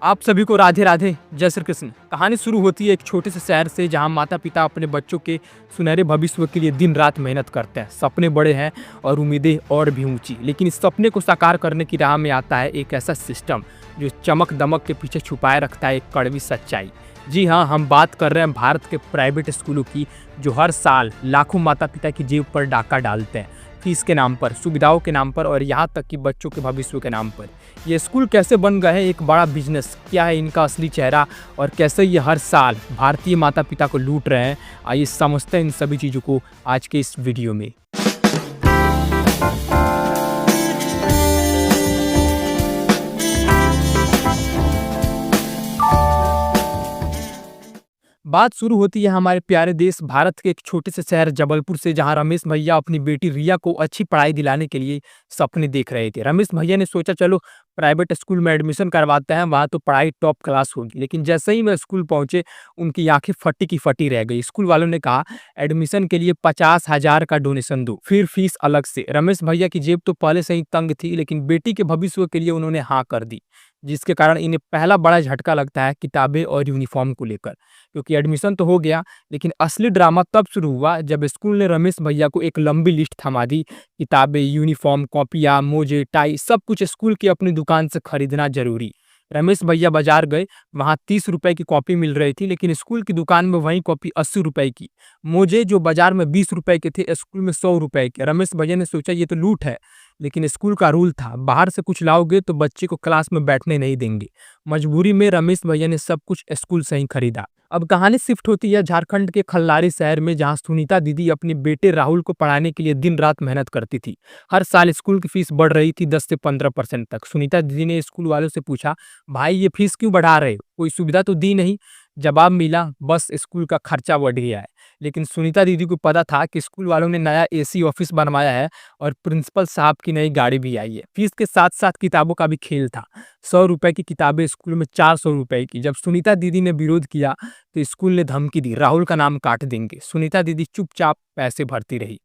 आप सभी को राधे राधे, जय श्री कृष्ण। कहानी शुरू होती है एक छोटे से शहर से जहां माता पिता अपने बच्चों के सुनहरे भविष्य के लिए दिन रात मेहनत करते हैं। सपने बड़े हैं और उम्मीदें और भी ऊंची, लेकिन इस सपने को साकार करने की राह में आता है एक ऐसा सिस्टम जो चमक दमक के पीछे छुपाए रखता है एक कड़वी सच्चाई। जी हाँ, हम बात कर रहे हैं भारत के प्राइवेट स्कूलों की, जो हर साल लाखों माता पिता की जेब पर डाका डालते हैं, फीस के नाम पर, सुविधाओं के नाम पर और यहाँ तक कि बच्चों के भविष्य के नाम पर। ये स्कूल कैसे बन गए हैं एक बड़ा बिजनेस, क्या है इनका असली चेहरा और कैसे ये हर साल भारतीय माता पिता को लूट रहे हैं, आइए समझते हैं इन सभी चीज़ों को आज के इस वीडियो में। बात शुरू होती है हमारे प्यारे देश भारत के एक छोटे से शहर जबलपुर से, जहां रमेश भैया अपनी बेटी रिया को अच्छी पढ़ाई दिलाने के लिए सपने देख रहे थे। रमेश भैया ने सोचा चलो प्राइवेट स्कूल में एडमिशन करवाते हैं, वहां तो पढ़ाई टॉप क्लास होगी। लेकिन जैसे ही वह स्कूल पहुंचे उनकी आंखें फटी की फटी रह गई। स्कूल वालों ने कहा एडमिशन के लिए 50,000 का डोनेशन दो, फिर फीस अलग से। रमेश भैया की जेब तो पहले से ही तंग थी, लेकिन बेटी के भविष्य के लिए उन्होंने हाँ कर दी, जिसके कारण इन्हें पहला बड़ा झटका लगता है किताबें और यूनिफॉर्म को लेकर। क्योंकि एडमिशन तो हो गया, लेकिन असली ड्रामा तब शुरू हुआ जब स्कूल ने रमेश भैया को एक लंबी लिस्ट थमा दी। किताबें, यूनिफॉर्म, कॉपियाँ, मोजे, टाई, सब कुछ स्कूल की अपनी दुकान से खरीदना जरूरी। रमेश भैया बाजार गए, वहाँ 30 रुपए की कॉपी मिल रही थी, लेकिन स्कूल की दुकान में वही कॉपी 80 रुपए की। मोजे जो बाजार में 20 रुपए के थे, स्कूल में 100 रुपए के। रमेश भैया ने सोचा ये तो लूट है, लेकिन स्कूल का रूल था बाहर से कुछ लाओगे तो बच्चे को क्लास में बैठने नहीं देंगे। मजबूरी में रमेश भैया ने सब कुछ स्कूल से ही खरीदा। अब कहानी शिफ्ट होती है झारखंड के खल्लारी शहर में, जहां सुनीता दीदी अपने बेटे राहुल को पढ़ाने के लिए दिन रात मेहनत करती थी। हर साल स्कूल की फीस बढ़ रही थी 10 से 15% तक। सुनीता दीदी ने स्कूल वालों से पूछा, भाई ये फीस क्यों बढ़ा रहे हो, कोई सुविधा तो दी नहीं? जवाब मिला, बस स्कूल का खर्चा बढ़ गया है। लेकिन सुनीता दीदी को पता था कि स्कूल वालों ने नया एसी ऑफिस बनवाया है और प्रिंसिपल साहब की नई गाड़ी भी आई है। फीस के साथ साथ किताबों का भी खेल था। 100 रुपए की किताबें स्कूल में 400 रुपए की। जब सुनीता दीदी ने विरोध किया तो स्कूल ने धमकी दी, राहुल का नाम काट देंगे। सुनीता दीदी चुपचाप पैसे भरती रही।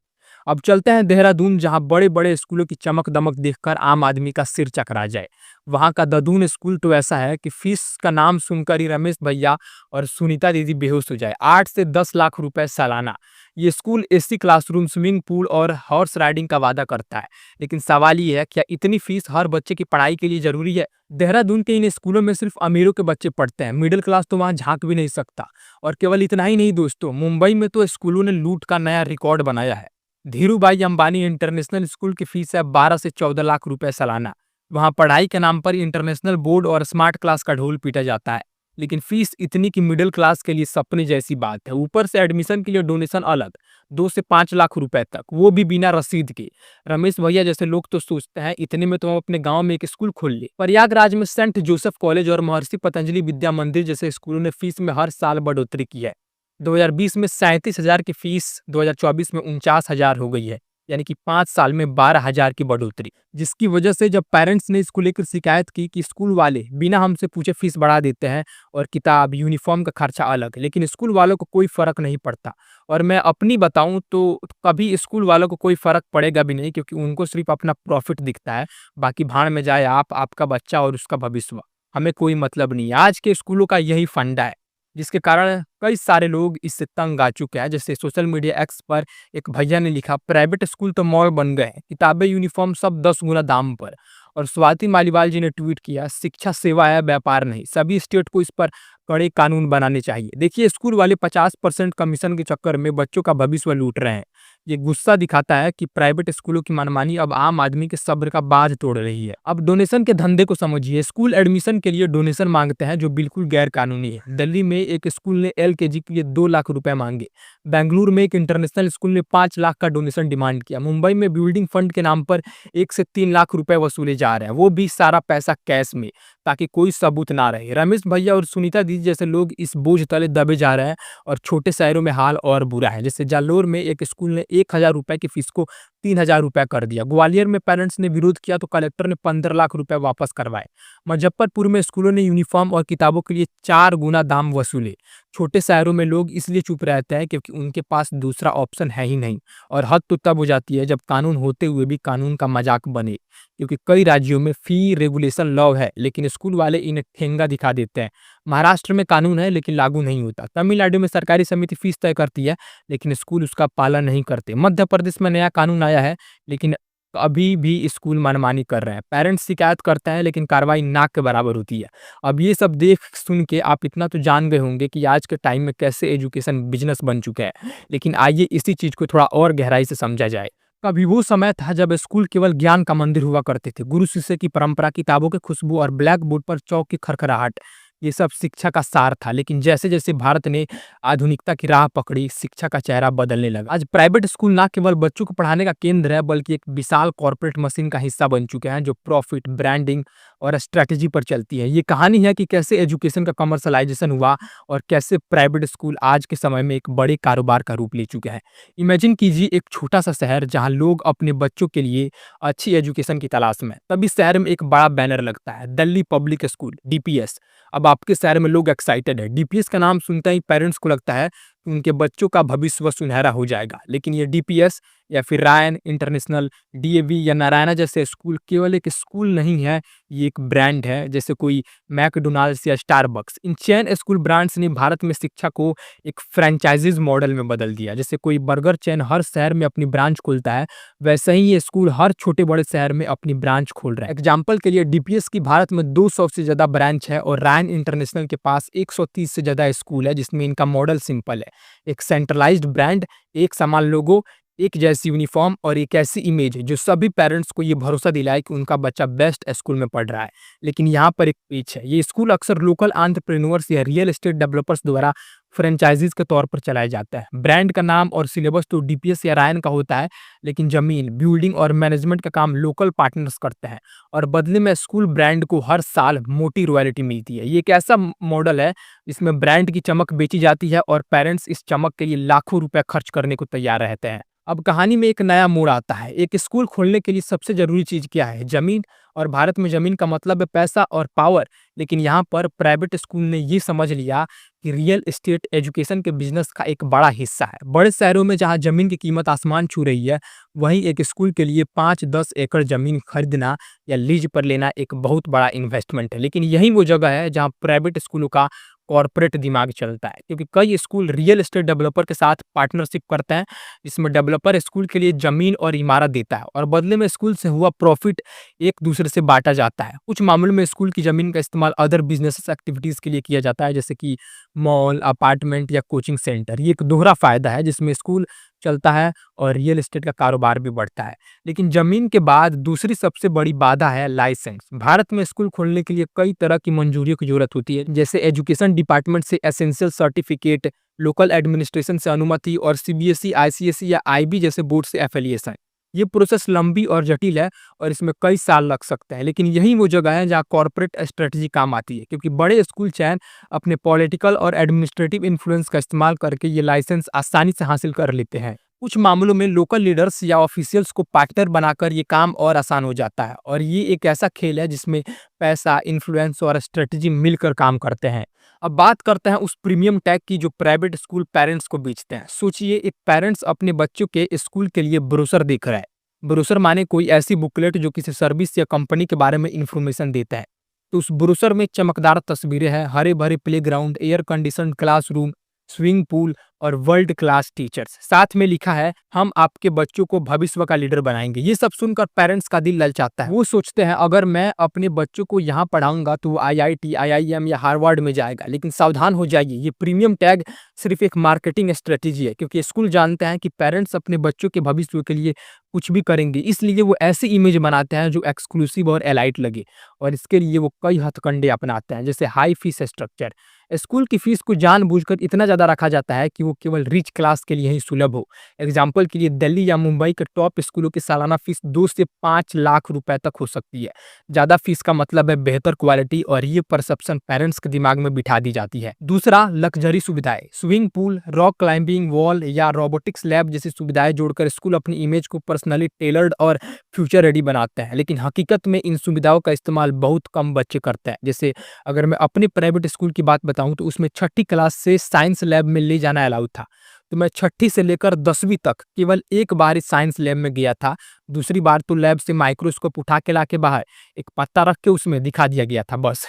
अब चलते हैं देहरादून, जहां बड़े बड़े स्कूलों की चमक दमक देखकर आम आदमी का सिर चकरा जाए। वहां का ददून स्कूल तो ऐसा है कि फीस का नाम सुनकर ही रमेश भैया और सुनीता दीदी बेहोश हो जाए। 8 से 10 लाख रुपए सालाना। ये school AC classroom, swimming pool और हॉर्स राइडिंग का वादा करता है, लेकिन सवाल ये है क्या इतनी फीस हर बच्चे की पढ़ाई के लिए जरूरी है? देहरादून के इन स्कूलों में सिर्फ अमीरों के बच्चे पढ़ते हैं, मिडिल क्लास तो वहां झांक भी नहीं सकता। और केवल इतना ही नहीं दोस्तों, मुंबई में तो स्कूलों ने लूट का नया रिकॉर्ड बनाया है। धीरूभाई अंबानी इंटरनेशनल स्कूल की फीस है 12 से 14 लाख रुपए सालाना। वहां पढ़ाई के नाम पर इंटरनेशनल बोर्ड और स्मार्ट क्लास का ढोल पीटा जाता है, लेकिन फीस इतनी कि मिडिल क्लास के लिए सपने जैसी बात है। ऊपर से एडमिशन के लिए डोनेशन अलग, 2 से 5 लाख रुपए तक, वो भी बिना रसीद के। रमेश भैया जैसे लोग तो सोचते हैं इतने में तो हम अपने गांव में एक स्कूल खोल ले। प्रयागराज में सेंट जोसेफ कॉलेज और महर्षि पतंजलि विद्या मंदिर जैसे स्कूलों ने फीस में हर साल बढ़ोतरी की है। 2020 में 37,000 की फीस 2024 में 49,000 हो गई है, यानी कि 5 साल में 12,000 की बढ़ोतरी। जिसकी वजह से जब पेरेंट्स ने इसको लेकर शिकायत की कि स्कूल वाले बिना हमसे पूछे फीस बढ़ा देते हैं और किताब, यूनिफॉर्म का खर्चा अलग, लेकिन स्कूल वालों को कोई फर्क नहीं पड़ता। और मैं अपनी बताऊं तो कभी स्कूल वालों को कोई फर्क पड़ेगा भी नहीं, क्योंकि उनको सिर्फ अपना प्रॉफिट दिखता है। बाकी भाड़ में जाए आप, आपका बच्चा और उसका भविष्य, हमें कोई मतलब नहीं। आज के स्कूलों का यही फंडा है, जिसके कारण कई सारे लोग इससे तंग आ चुके हैं। जैसे सोशल मीडिया एक्स पर एक भैया ने लिखा, प्राइवेट स्कूल तो मॉल बन गए, किताबें, यूनिफॉर्म सब 10 गुना दाम पर। और स्वाति मालीवाल जी ने ट्वीट किया, शिक्षा सेवा है, व्यापार नहीं। सभी स्टेट को इस पर कड़े कानून बनाने चाहिए। देखिए, स्कूल वाले 50% कमीशन के चक्कर में बच्चों का भविष्य लूट रहे हैं। ये गुस्सा दिखाता है कि प्राइवेट स्कूलों की मनमानी अब आम आदमी के सब्र का बाज तोड़ रही है। अब डोनेशन के धंधे को समझिए। स्कूल एडमिशन के लिए डोनेशन मांगते हैं, जो बिल्कुल गैर कानूनी है। दिल्ली में एक स्कूल ने LKG के लिए 2 लाख रुपए मांगे। बेंगलुरु में एक इंटरनेशनल स्कूल ने 5 लाख का डोनेशन डिमांड किया। मुंबई में बिल्डिंग फंड के नाम पर 1 से 3 लाख रुपए वसूले जा रहे हैं, वो भी सारा पैसा कैश में, ताकि कोई सबूत ना रहे। रमेश भैया और सुनीता दीदी जैसे लोग इस बोझ तले दबे जा रहे हैं। और छोटे शहरों में हाल और बुरा है। जैसे जालोर में एक स्कूल ने 1,000 रुपए की फीस को 3,000 रुपए कर दिया। ग्वालियर में पेरेंट्स ने विरोध किया तो कलेक्टर ने 15 लाख रुपए वापस करवाए। मुजफ्फरपुर में स्कूलों ने यूनिफॉर्म और किताबों के लिए 4 गुना दाम वसूले। छोटे शहरों में लोग इसलिए चुप रहते हैं क्योंकि उनके पास दूसरा ऑप्शन है ही नहीं। और हद तो तब हो जाती है जब कानून होते हुए भी कानून का मजाक बने। क्योंकि कई राज्यों में फी रेगुलेशन लॉ है, लेकिन स्कूल वाले इन्हें ठेंगा दिखा देते हैं। महाराष्ट्र में कानून है, लेकिन लागू नहीं होता। तमिलनाडु में सरकारी समिति फीस तय करती है, लेकिन स्कूल उसका पालन नहीं करते। मध्य प्रदेश में नया कानून आया है, लेकिन अभी भी स्कूल मनमानी कर रहे हैं। पेरेंट्स शिकायत करते हैं, लेकिन कार्रवाई नाक के बराबर होती है। अब ये सब देख सुन के आप इतना तो जान गए होंगे कि आज के टाइम में कैसे एजुकेशन बिजनेस बन चुका है। लेकिन आइए इसी चीज को थोड़ा और गहराई से समझा जाए। कभी वो समय था जब स्कूल केवल ज्ञान का मंदिर हुआ करते थे। गुरु शिष्य की परंपरा, किताबों की खुशबू और ब्लैक बोर्ड पर चौक की खड़खड़ाहट, ये सब शिक्षा का सार था। लेकिन जैसे जैसे भारत ने आधुनिकता की राह पकड़ी, शिक्षा का चेहरा बदलने लगा। आज प्राइवेट स्कूल ना केवल बच्चों को पढ़ाने का केंद्र है, बल्कि एक विशाल कॉर्पोरेट मशीन का हिस्सा बन चुके हैं, जो प्रॉफिट, ब्रांडिंग और स्ट्रैटेजी पर चलती है। ये कहानी है कि कैसे एजुकेशन का कमर्शलाइजेशन हुआ और कैसे प्राइवेट स्कूल आज के समय में एक बड़े कारोबार का रूप ले चुके हैं। इमेजिन कीजिए एक छोटा सा शहर जहां लोग अपने बच्चों के लिए अच्छी एजुकेशन की तलाश में। तभी शहर में एक बड़ा बैनर लगता है, दिल्ली पब्लिक स्कूल, डीपीएस। अब आपके शहर में लोग एक्साइटेड है। डीपीएस का नाम सुनते ही पेरेंट्स को लगता है कि उनके बच्चों का भविष्य सुनहरा हो जाएगा। लेकिन ये डीपीएस या फिर रायन इंटरनेशनल, डीएवी या नारायणा जैसे स्कूल केवल एक स्कूल नहीं है, ये एक ब्रांड है। जैसे कोई मैकडोनाल्ड्स या Starbucks, in chain school brands ने भारत में शिक्षा को एक फ्रेंचाइजीज मॉडल में बदल दिया। जैसे कोई बर्गर चेन हर शहर में अपनी ब्रांच खोलता है, वैसे ही ये स्कूल हर छोटे बड़े शहर में अपनी ब्रांच खोल रहा है। एग्जाम्पल के लिए डीपीएस की भारत में 200 से ज्यादा ब्रांच है और रायन इंटरनेशनल के पास 130 से ज्यादा स्कूल है, जिसमें इनका मॉडल सिंपल है। एक सेंट्रलाइज्ड ब्रांड, एक समान लोगो, एक जैसी यूनिफॉर्म और एक ऐसी इमेज जो सभी पेरेंट्स को ये भरोसा दिलाए कि उनका बच्चा बेस्ट स्कूल में पढ़ रहा है। लेकिन यहाँ पर एक पेच है, ये स्कूल अक्सर लोकल एंटरप्रेन्योर्स या रियल एस्टेट डेवलपर्स द्वारा फ्रेंचाइजीज के तौर पर चलाया जाता है। ब्रांड का नाम और सिलेबस तो डीपीएस या रायन का होता है, लेकिन जमीन, बिल्डिंग और मैनेजमेंट का काम लोकल पार्टनर्स करते हैं और बदले में स्कूल ब्रांड को हर साल मोटी रॉयल्टी मिलती है। ये एक ऐसा मॉडल है जिसमें ब्रांड की चमक बेची जाती है और पेरेंट्स इस चमक के लिए लाखों रुपए खर्च करने को तैयार रहते हैं। अब कहानी में एक नया मोड़ आता है। एक स्कूल खोलने के लिए सबसे जरूरी चीज क्या है? जमीन। और भारत में जमीन का मतलब है पैसा और पावर। लेकिन यहाँ पर प्राइवेट स्कूल ने ये समझ लिया कि रियल एस्टेट एजुकेशन के बिजनेस का एक बड़ा हिस्सा है। बड़े शहरों में जहाँ जमीन की कीमत आसमान छू रही है, वहीं एक स्कूल के लिए 5-10 एकड़ जमीन खरीदना या लीज पर लेना एक बहुत बड़ा इन्वेस्टमेंट है। लेकिन यही वो जगह है जहाँ प्राइवेट स्कूलों का कॉर्पोरेट दिमाग चलता है, क्योंकि कई स्कूल रियल एस्टेट डेवलपर के साथ पार्टनरशिप करते हैं, जिसमें डेवलपर स्कूल के लिए जमीन और इमारत देता है और बदले में स्कूल से हुआ प्रॉफिट एक दूसरे से बांटा जाता है। कुछ मामलों में स्कूल की जमीन का इस्तेमाल अदर बिजनेस एक्टिविटीज के लिए किया जाता है, जैसे कि मॉल, अपार्टमेंट या कोचिंग सेंटर। ये एक दोहरा फायदा है, जिसमें स्कूल चलता है और रियल एस्टेट का कारोबार भी बढ़ता है। लेकिन जमीन के बाद दूसरी सबसे बड़ी बाधा है लाइसेंस। भारत में स्कूल खोलने के लिए कई तरह की मंजूरियों की जरूरत होती है, जैसे एजुकेशन डिपार्टमेंट से एसेंशियल सर्टिफिकेट, लोकल एडमिनिस्ट्रेशन से अनुमति और सीबीएसई, आईसीएसई या आईबी जैसे बोर्ड से एफिलिएशन। ये प्रोसेस लंबी और जटिल है और इसमें कई साल लग सकते हैं। लेकिन यही वो जगह है जहाँ कॉर्पोरेट स्ट्रेटजी काम आती है, क्योंकि बड़े स्कूल चैन अपने पॉलिटिकल और एडमिनिस्ट्रेटिव इन्फ्लुएंस का इस्तेमाल करके ये लाइसेंस आसानी से हासिल कर लेते हैं। कुछ मामलों में लोकल लीडर्स या ऑफिशियल्स को पार्टनर बनाकर ये काम और आसान हो जाता है। और ये एक ऐसा खेल है जिसमें पैसा, इन्फ्लुएंस और स्ट्रेटजी मिलकर काम करते हैं। अब बात करते हैं उस प्रीमियम टैग की जो प्राइवेट स्कूल पेरेंट्स को बेचते हैं। सोचिए, एक पेरेंट्स अपने बच्चों के स्कूल के लिए ब्रोशर देख रहा है। ब्रोशर माने कोई ऐसी बुकलेट जो किसी सर्विस या कंपनी के बारे में इंफॉर्मेशन देता है। तो उस ब्रोशर में चमकदार तस्वीरें हैं, हरे भरे playground, air condition classroom, swimming pool और वर्ल्ड क्लास टीचर्स। साथ में लिखा है, हम आपके बच्चों को भविष्य का लीडर बनाएंगे। ये सब सुनकर पेरेंट्स का दिल ललचाता है। वो सोचते हैं, अगर मैं अपने बच्चों को यहाँ पढ़ाऊंगा तो वो आईआईटी, आईआईएम या हार्वर्ड में जाएगा। लेकिन सावधान हो जाइए, ये प्रीमियम टैग सिर्फ एक मार्केटिंग स्ट्रेटेजी है, क्योंकि स्कूल जानते हैं कि पेरेंट्स अपने बच्चों के भविष्य के लिए कुछ भी करेंगे। इसलिए वो ऐसी इमेज बनाते हैं जो एक्सक्लूसिव और एलाइट लगे, और इसके लिए वो कई हथकंडे अपनाते हैं, जैसे हाई फीस स्ट्रक्चर। स्कूल की फीस को जानबूझकर इतना ज्यादा रखा जाता है कि वो केवल रिच क्लास के लिए ही सुलभ हो। एग्जाम्पल के लिए दिल्ली या मुंबई के टॉप स्कूलों की सालाना फीस 2 से 5 लाख रुपए तक हो सकती है। ज्यादा फीस का मतलब है बेहतर क्वालिटी, और ये परसेप्शन पेरेंट्स के दिमाग में बिठा दी जाती है। दूसरा, लग्जरी सुविधाएं। Swimming pool, rock climbing wall या रोबोटिक्स लैब जैसी सुविधाएं जोड़कर स्कूल अपनी इमेज को पर्सनली टेलर्ड और फ्यूचर रेडी बनाते हैं। लेकिन हकीकत में इन सुविधाओं का इस्तेमाल बहुत कम बच्चे करते हैं। जैसे अगर मैं अपने प्राइवेट स्कूल की बात बताऊं तो उसमें 6ठी क्लास से साइंस लैब में ले जाना अलाउड था। तो मैं छठी से लेकर 10वीं तक केवल एक बार ही साइंस लैब में गया था। दूसरी बार तो लैब से माइक्रोस्कोप उठा के लाके बाहर एक पत्ता रख के उसमें दिखा दिया गया था बस।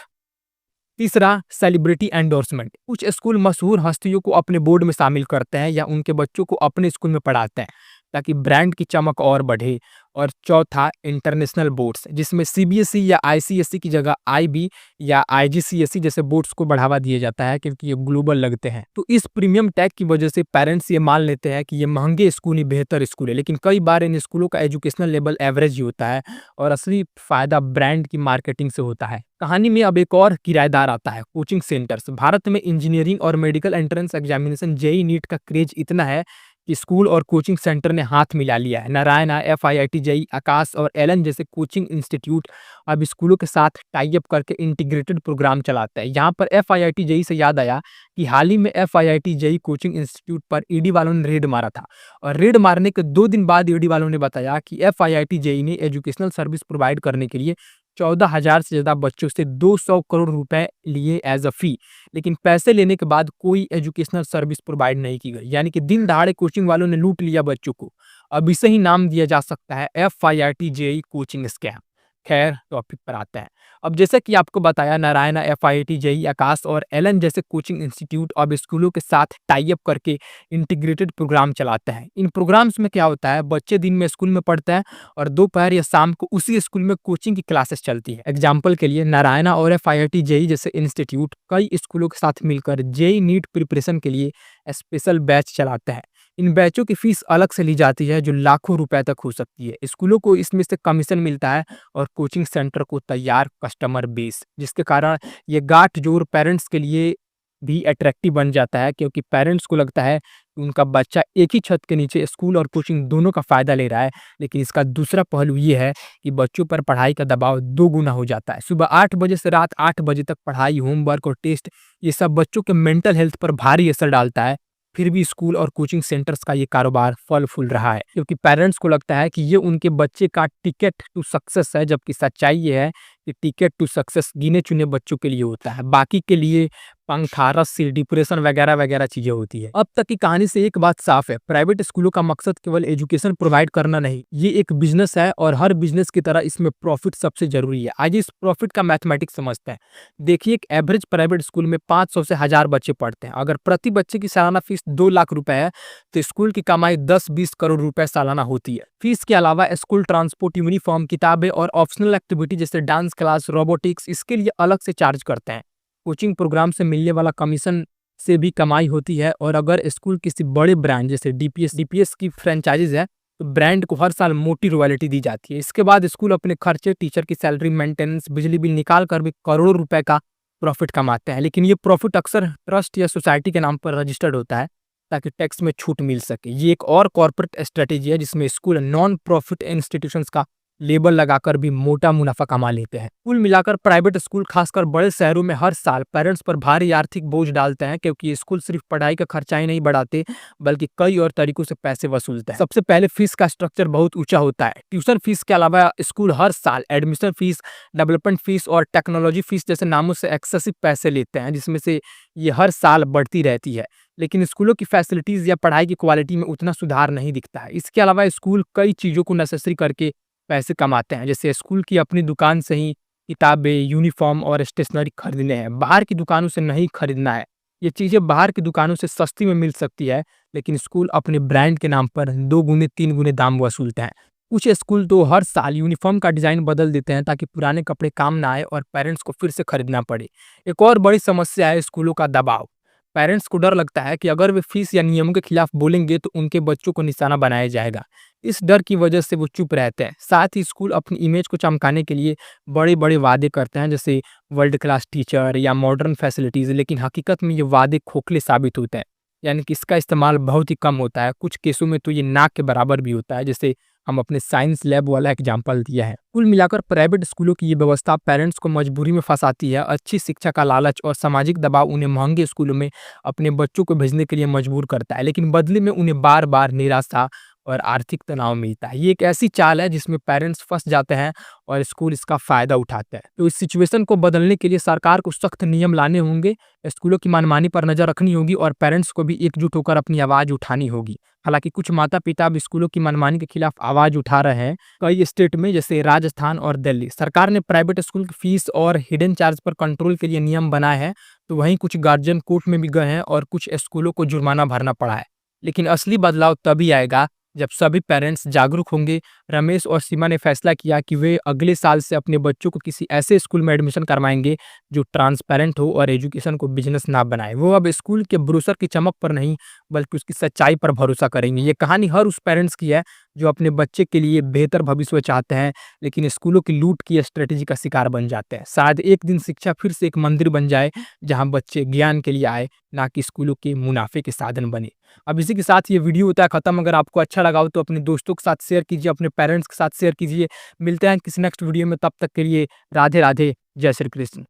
तीसरा, सेलिब्रिटी एंडोर्समेंट। कुछ स्कूल मशहूर हस्तियों को अपने बोर्ड में शामिल करते हैं या उनके बच्चों को अपने स्कूल में पढ़ाते हैं ताकि ब्रांड की चमक और बढ़े। और चौथा, इंटरनेशनल बोर्ड्स, जिसमें सीबीएसई या आईसीएसई की जगह आईबी या आईजीसीएसई जैसे बोर्ड्स को बढ़ावा दिया जाता है क्योंकि ये ग्लोबल लगते हैं। तो इस प्रीमियम टैग की वजह से पेरेंट्स ये मान लेते हैं कि ये महंगे स्कूल ही बेहतर स्कूल है, लेकिन कई बार इन स्कूलों का एजुकेशनल लेवल एवरेज ही होता है और असली फायदा ब्रांड की मार्केटिंग से होता है। कहानी में अब एक और किराएदार आता है, कोचिंग सेंटर्स। भारत में इंजीनियरिंग और medical entrance examination JEE NEET का क्रेज इतना है कि स्कूल और कोचिंग सेंटर ने हाथ मिला लिया है। नारायणा, एफआईआईटी जेईई, आकाश और एलन जैसे कोचिंग इंस्टीट्यूट अब स्कूलों के साथ टाई अप करके इंटीग्रेटेड प्रोग्राम चलाता है। यहाँ पर एफआईआईटी जेईई से याद आया कि हाल ही में एफआईआईटी जेईई कोचिंग इंस्टीट्यूट पर ईडी वालों ने रेड मारा था और रेड मारने के 2 दिन बाद ईडी वालों ने बताया कि एफआईआईटी जेईई ने एजुकेशनल सर्विस प्रोवाइड करने के लिए 14,000 से ज्यादा बच्चों से 200 करोड़ रुपए लिए एज अ फी, लेकिन पैसे लेने के बाद कोई एजुकेशनल सर्विस प्रोवाइड नहीं की गई। यानी कि दिन दहाड़े कोचिंग वालों ने लूट लिया बच्चों को। अब इसे ही नाम दिया जा सकता है एफआईआईटी जेईई कोचिंग स्कैम। खैर, टॉपिक पर आते हैं। अब जैसे कि आपको बताया, नारायणा, एफआईआईटी जेईई, आकाश और एलन जैसे कोचिंग इंस्टीट्यूट अब स्कूलों के साथ टाई अप करके इंटीग्रेटेड प्रोग्राम चलाते हैं। इन प्रोग्राम्स में क्या होता है, बच्चे दिन में स्कूल में पढ़ते हैं और दोपहर या शाम को उसी स्कूल में कोचिंग की क्लासेस चलती है। एग्जाम्पल के लिए, नारायणा और एफआईआईटी जेईई जैसे इंस्टीट्यूट कई स्कूलों के साथ मिलकर जेईई नीट प्रिपरेशन के लिए स्पेशल बैच चलाते हैं। इन बैचों की फीस अलग से ली जाती है जो लाखों रुपए तक हो सकती है। स्कूलों को इसमें से कमीशन मिलता है और कोचिंग सेंटर को तैयार कस्टमर बेस, जिसके कारण ये गाठजोड़ पेरेंट्स के लिए भी अट्रैक्टिव बन जाता है क्योंकि पेरेंट्स को लगता है कि उनका बच्चा एक ही छत के नीचे स्कूल और कोचिंग दोनों का फायदा ले रहा है। लेकिन इसका दूसरा पहलू ये है कि बच्चों पर पढ़ाई का दबाव 2 गुना हो जाता है। सुबह 8 बजे से रात 8 बजे तक पढ़ाई, होमवर्क और टेस्ट, ये सब बच्चों के मेंटल हेल्थ पर भारी असर डालता है। फिर भी स्कूल और कोचिंग सेंटर्स का ये कारोबार फल फूल रहा है क्योंकि पेरेंट्स को लगता है कि ये उनके बच्चे का टिकट टू सक्सेस है, जबकि सच्चाई ये है कि टिकट टू सक्सेस गिने चुने बच्चों के लिए होता है, बाकी के लिए पंखा, रस्सी, डिप्रेशन वगैरह वगैरह चीजें होती है। अब तक की कहानी से एक बात साफ है, प्राइवेट स्कूलों का मकसद केवल एजुकेशन प्रोवाइड करना नहीं, ये एक बिजनेस है और हर बिजनेस की तरह इसमें प्रॉफिट सबसे जरूरी है। आज इस प्रॉफिट का मैथमेटिक्स समझते हैं। देखिए, एक एवरेज प्राइवेट स्कूल में 500 से 1000 बच्चे पढ़ते हैं। अगर प्रति बच्चे की सालाना फीस 2 लाख रुपए है तो स्कूल की कमाई 10-20 करोड़ रुपए सालाना होती है। फीस के अलावा स्कूल ट्रांसपोर्ट, यूनिफॉर्म, किताबें और ऑप्शनल एक्टिविटी जैसे डांस क्लास, रोबोटिक्स, इसके लिए अलग से चार्ज करते हैं। कोचिंग प्रोग्राम से मिलने वाला कमीशन से भी कमाई होती है और अगर स्कूल किसी बड़े ब्रांड जैसे डीपीएस की फ्रेंचाइजीज है तो ब्रांड को हर साल मोटी रॉयल्टी दी जाती है। इसके बाद स्कूल अपने खर्चे, टीचर की सैलरी, मेंटेनेंस, बिजली बिल निकाल कर भी करोड़ों रुपए का प्रॉफिट कमाते हैं। लेकिन ये प्रॉफिट अक्सर ट्रस्ट या सोसाइटी के नाम पर रजिस्टर्ड होता है ताकि टैक्स में छूट मिल सके। ये एक और कॉर्पोरेट स्ट्रेटेजी है जिसमें स्कूल नॉन प्रॉफिट इंस्टीट्यूशंस का लेबल लगाकर भी मोटा मुनाफा कमा लेते हैं। कुल मिलाकर प्राइवेट स्कूल खासकर बड़े शहरों में हर साल पेरेंट्स पर भारी आर्थिक बोझ डालते हैं क्योंकि ये स्कूल सिर्फ पढ़ाई का खर्चा ही नहीं बढ़ाते बल्कि कई और तरीकों से पैसे वसूलते हैं। सबसे पहले फीस का स्ट्रक्चर बहुत ऊंचा होता है। ट्यूशन फीस के अलावा स्कूल हर साल एडमिशन फीस, डेवलपमेंट फीस और टेक्नोलॉजी फीस जैसे नामों से एक्सेसिव पैसे लेते हैं, जिसमें से ये हर साल बढ़ती रहती है। लेकिन स्कूलों की फैसिलिटीज या पढ़ाई की क्वालिटी में उतना सुधार नहीं दिखता है। इसके अलावा स्कूल कई चीजों को नेसेसरी करके पैसे कमाते हैं, जैसे स्कूल की अपनी दुकान से ही किताबें, यूनिफॉर्म और स्टेशनरी खरीदने हैं, बाहर की दुकानों से नहीं खरीदना है। ये चीजें बाहर की दुकानों से सस्ती में मिल सकती है, लेकिन स्कूल अपने ब्रांड के नाम पर 2 गुने 3 गुने दाम वसूलते हैं। कुछ स्कूल तो हर साल यूनिफॉर्म का डिजाइन बदल देते हैं ताकि पुराने कपड़े काम ना आए और पेरेंट्स को फिर से खरीदना पड़े। एक और बड़ी समस्या है स्कूलों का दबाव। पेरेंट्स को डर लगता है कि अगर वे फीस या नियमों के खिलाफ बोलेंगे तो उनके बच्चों को निशाना बनाया जाएगा। इस डर की वजह से वो चुप रहते हैं। साथ ही स्कूल अपनी इमेज को चमकाने के लिए बड़े बड़े वादे करते हैं, जैसे वर्ल्ड क्लास टीचर या मॉडर्न फैसिलिटीज, लेकिन हकीकत में ये वादे खोखले साबित होते हैं। यानी कि इसका इस्तेमाल बहुत ही कम होता है। कुछ केसों में तो ये नाक के बराबर भी होता है, जैसे हम अपने साइंस लैब वाला एग्जाम्पल दिया है। कुल मिलाकर प्राइवेट स्कूलों की ये व्यवस्था पेरेंट्स को मजबूरी में फंसाती है। अच्छी शिक्षा का लालच और सामाजिक दबाव उन्हें महंगे स्कूलों में अपने बच्चों को भेजने के लिए मजबूर करता है, लेकिन बदले में उन्हें बार बार निराशा और आर्थिक तनाव मिलता है। ये एक ऐसी चाल है जिसमें पेरेंट्स फँस जाते हैं और स्कूल इसका फ़ायदा उठाते हैं। तो इस सिचुएशन को बदलने के लिए सरकार को सख्त नियम लाने होंगे, स्कूलों की मनमानी पर नज़र रखनी होगी और पेरेंट्स को भी एकजुट होकर अपनी आवाज़ उठानी होगी। हालाँकि कुछ माता-पिता अब स्कूलों की मनमानी के खिलाफ आवाज़ उठा रहे हैं। कई स्टेट में जैसे राजस्थान और दिल्ली, सरकार ने प्राइवेट स्कूल की फीस और हिडन चार्ज पर कंट्रोल के लिए नियम बनाए हैं। तो वहीं कुछ गार्जियन कोर्ट में भी गए हैं और कुछ स्कूलों को जुर्माना भरना पड़ा है। लेकिन असली बदलाव तभी आएगा जब सभी पेरेंट्स जागरूक होंगे। रमेश और सीमा ने फैसला किया कि वे अगले साल से अपने बच्चों को किसी ऐसे स्कूल में एडमिशन करवाएंगे जो ट्रांसपेरेंट हो और एजुकेशन को बिजनेस ना बनाए। वो अब स्कूल के ब्रोशर की चमक पर नहीं बल्कि उसकी सच्चाई पर भरोसा करेंगे। ये कहानी हर उस पेरेंट्स की है जो अपने बच्चे के लिए बेहतर भविष्य चाहते हैं लेकिन स्कूलों की लूट की स्ट्रेटेजी का शिकार बन जाते हैं। शायद एक दिन शिक्षा फिर से एक मंदिर बन जाए जहां बच्चे ज्ञान के लिए आए, ना कि स्कूलों के मुनाफे के साधन बने। अब इसी के साथ ये वीडियो होता है खत्म। अगर आपको अच्छा लगा हो तो अपने दोस्तों के साथ शेयर कीजिए, अपने पेरेंट्स के साथ शेयर कीजिए। मिलते हैं किसी नेक्स्ट वीडियो में, तब तक के लिए राधे राधे, जय श्री कृष्ण।